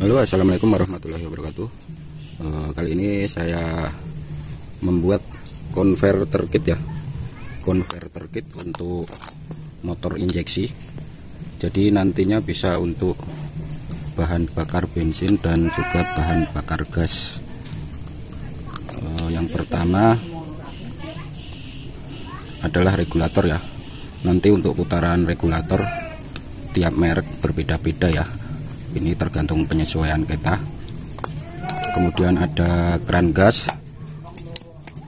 Halo, assalamualaikum warahmatullahi wabarakatuh. Kali ini saya membuat converter kit ya, converter kit untuk motor injeksi. Jadi nantinya bisa untuk bahan bakar bensin dan juga bahan bakar gas. Yang pertama adalah regulator ya. Nanti untuk putaran regulator tiap merek berbeda-beda ya. Ini tergantung penyesuaian kita. Kemudian ada keran gas.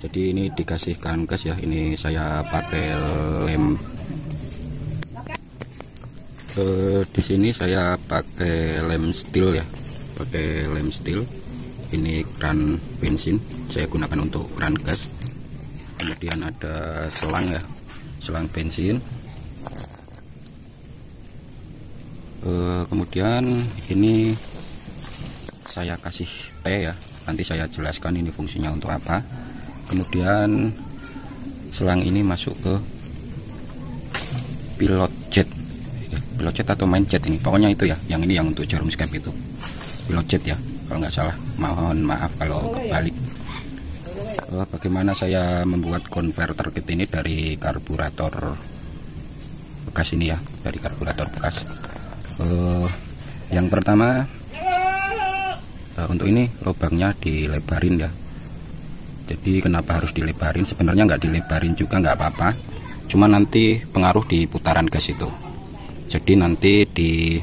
Jadi ini dikasih keran gas ya. Ini saya pakai lem. Di sini saya pakai lem steel ya. Pakai lem steel. Ini keran bensin. Saya gunakan untuk keran gas. Kemudian ada selang ya. Selang bensin. Kemudian ini saya kasih T ya, nanti saya jelaskan ini fungsinya untuk apa. Kemudian selang ini masuk ke pilot jet ya, pilot jet atau main jet ini, pokoknya itu ya, yang ini yang untuk jarum skep itu pilot jet ya kalau nggak salah, mohon maaf kalau kebalik. Bagaimana saya membuat converter kit ini dari karburator bekas ini ya, dari karburator bekas. Yang pertama untuk ini lubangnya dilebarin ya. Jadi kenapa harus dilebarin? Sebenarnya nggak dilebarin juga nggak apa-apa, cuma nanti pengaruh di putaran gas itu. Jadi nanti di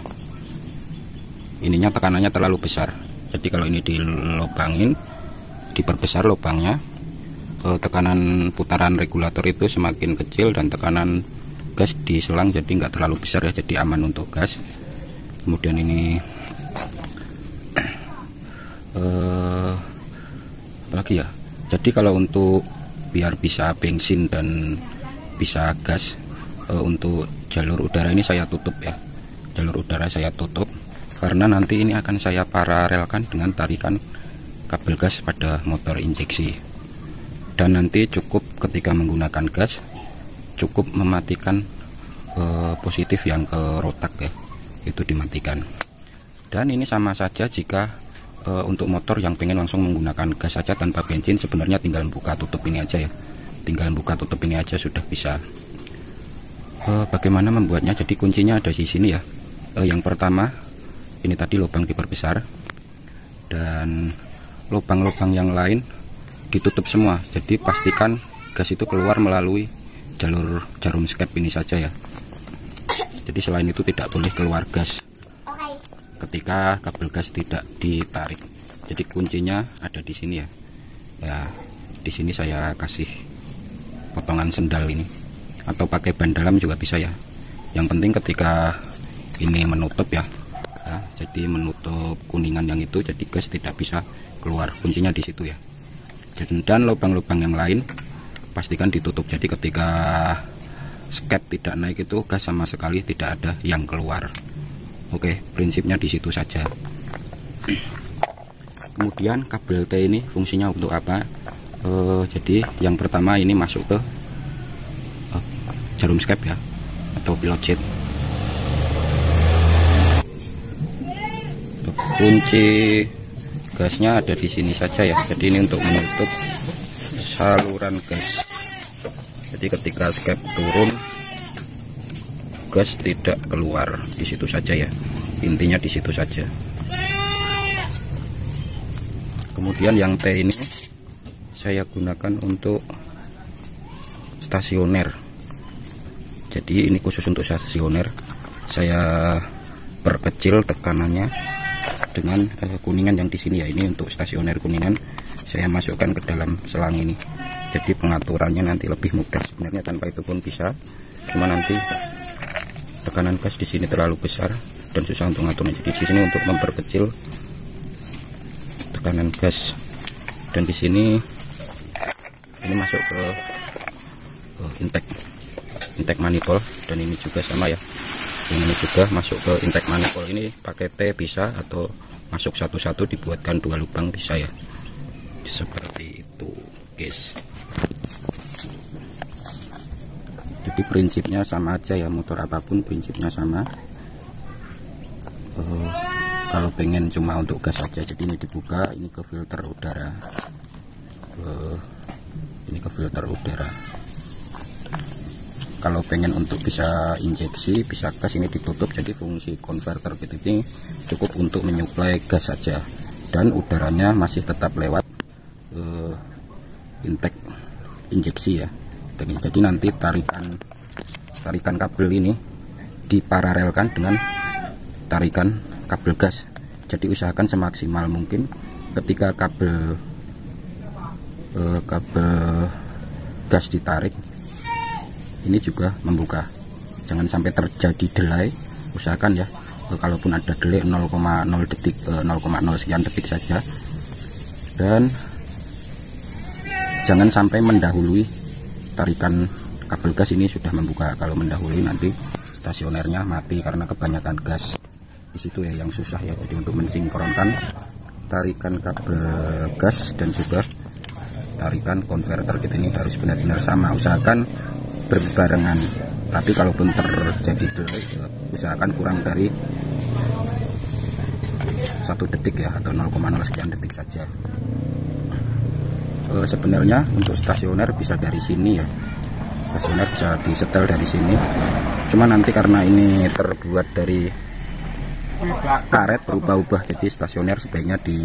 ininya tekanannya terlalu besar. Jadi kalau ini dilobangin, diperbesar lubangnya, tekanan putaran regulator itu semakin kecil dan tekanan gas di selang jadi nggak terlalu besar ya, jadi aman untuk gas. Kemudian ini apalagi ya, jadi kalau untuk biar bisa bensin dan bisa gas, untuk jalur udara ini saya tutup ya, jalur udara saya tutup karena nanti ini akan saya paralelkan dengan tarikan kabel gas pada motor injeksi. Dan nanti cukup ketika menggunakan gas cukup mematikan positif yang ke rotak ya, itu dimatikan. Dan ini sama saja jika untuk motor yang pengen langsung menggunakan gas saja tanpa bensin, sebenarnya tinggal buka tutup ini aja ya, tinggal buka tutup ini aja sudah bisa. Bagaimana membuatnya? Jadi kuncinya ada di sini ya. Yang pertama ini tadi lubang diperbesar dan lubang-lubang yang lain ditutup semua. Jadi pastikan gas itu keluar melalui jalur jarum skep ini saja ya. Jadi selain itu tidak boleh keluar gas ketika kabel gas tidak ditarik. Jadi kuncinya ada di sini ya. Ya, di sini saya kasih potongan sendal ini, atau pakai ban dalam juga bisa ya. Yang penting ketika ini menutup ya, jadi menutup kuningan yang itu, jadi gas tidak bisa keluar. Kuncinya di situ ya. Dan lubang-lubang yang lain pastikan ditutup. Jadi ketika skep tidak naik itu gas sama sekali tidak ada yang keluar. Oke, prinsipnya di situ saja. Kemudian kabel T ini fungsinya untuk apa? Jadi yang pertama ini masuk ke jarum skep ya, atau pilot jet. Kunci gasnya ada di sini saja ya. Jadi ini untuk menutup saluran gas. Jadi ketika skep turun, gas tidak keluar. Di situ saja ya, intinya di situ saja. Kemudian yang T ini saya gunakan untuk stasioner. Jadi ini khusus untuk stasioner. Saya perkecil tekanannya dengan kuningan yang di sini ya. Ini untuk stasioner kuningan saya masukkan ke dalam selang ini. Jadi pengaturannya nanti lebih mudah. Sebenarnya tanpa itu pun bisa, cuma nanti tekanan gas di sini terlalu besar dan susah untuk ngaturnya. Jadi di sini untuk memperkecil tekanan gas. Dan di sini ini masuk ke intake manifold, dan ini juga sama ya. Ini juga masuk ke intake manifold. Ini pakai T bisa, atau masuk satu-satu dibuatkan 2 lubang bisa ya. Seperti itu, guys. Jadi prinsipnya sama aja ya, motor apapun prinsipnya sama. kalau pengen cuma untuk gas saja, jadi ini dibuka, ini ke filter udara, ini ke filter udara. Kalau pengen untuk bisa injeksi, bisa gas, ini ditutup, jadi fungsi konverter gitu ini cukup untuk menyuplai gas saja, dan udaranya masih tetap lewat intake injeksi ya. Jadi nanti tarikan kabel ini diparalelkan dengan tarikan kabel gas. Jadi usahakan semaksimal mungkin ketika kabel gas ditarik, ini juga membuka, jangan sampai terjadi delay. Usahakan ya, kalaupun ada delay 0,0 detik, 0,0 sekian detik saja, dan jangan sampai mendahului tarikan kabel gas ini sudah membuka. Kalau mendahului nanti stasionernya mati karena kebanyakan gas di situ ya, yang susah ya. Jadi untuk mensinkronkan tarikan kabel gas dan juga tarikan konverter kita ini harus benar-benar sama, usahakan berbarengan. Tapi kalaupun terjadi delay, usahakan kurang dari 1 detik ya, atau 0,0 sekian detik saja. Sebenarnya untuk stasioner bisa dari sini ya, stasioner bisa disetel dari sini, cuma nanti karena ini terbuat dari karet berubah-ubah, jadi stasioner sebaiknya di